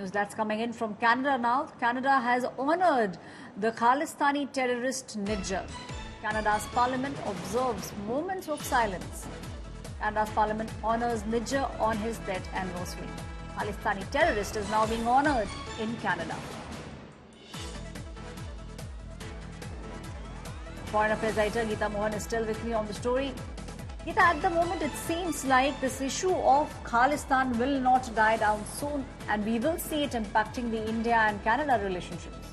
news that's coming in from Canada now. Canada has honoured the Khalistani terrorist Nijjar. Canada's parliament observes moments of silence. Canada's parliament honours Nijjar on his death anniversary. Khalistani terrorist is now being honoured in Canada. Foreign Affairs editor Geeta Mohan is still with me on the story. Geeta, at the moment it seems like this issue of Khalistan will not die down soon, and we will see it impacting the India and Canada relationships.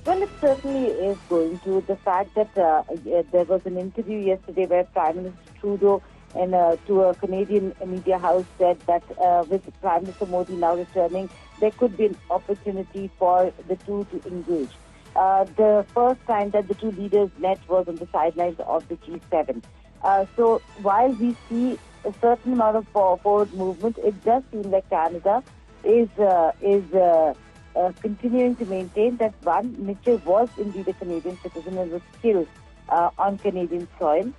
Well, it certainly is going to. The fact that there was an interview yesterday where Prime Minister Trudeau to a Canadian media house said that with Prime Minister Modi now returning, there could be an opportunity for the two to engage. The first time that the two leaders met was on the sidelines of the G7. So while we see a certain amount of forward movement, it does seem like Canada is continuing to maintain that one, Nijjar was indeed a Canadian citizen and was killed on Canadian soil,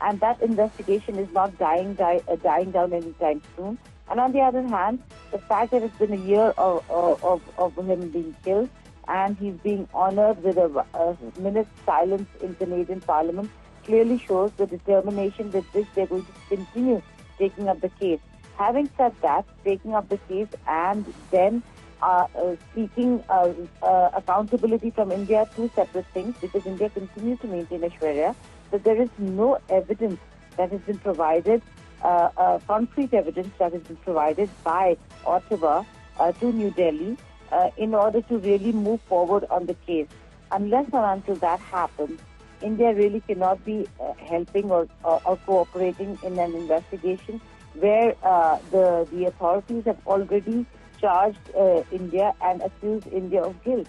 and that investigation is not dying down anytime soon. And on the other hand, the fact that it's been a year of him being killed, and he's being honoured with a minute's silence in Canadian Parliament clearly shows the determination with which they're going to continue taking up the case. Having said that, taking up the case and then seeking accountability from India, two separate things, because India continues to maintain a Sharia, that there is no evidence that has been provided, concrete evidence that has been provided by Ottawa to New Delhi in order to really move forward on the case. Unless and until that happens, India really cannot be helping or cooperating in an investigation where the authorities have already charged India and accused India of guilt.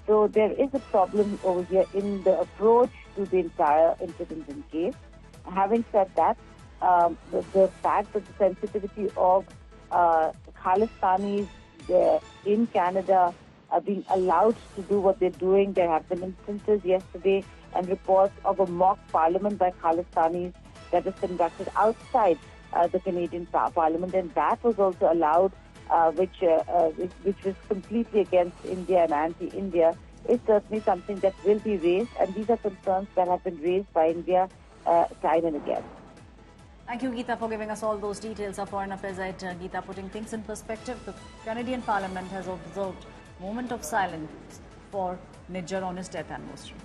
So there is a problem over here in the approach to the entire incident case. Having said that, the fact that the sensitivity of Khalistanis in Canada are being allowed to do what they're doing. There have been instances yesterday and reports of a mock parliament by Khalistanis that was conducted outside the Canadian Parliament, and that was also allowed, which was completely against India and anti-India, is certainly something that will be raised, and these are concerns that have been raised by India time and again. Thank you, Geeta, for giving us all those details. Our Foreign Affairs editor, Geeta, putting things in perspective. The Canadian Parliament has observed a moment of silence for Nijjar on his death anniversary.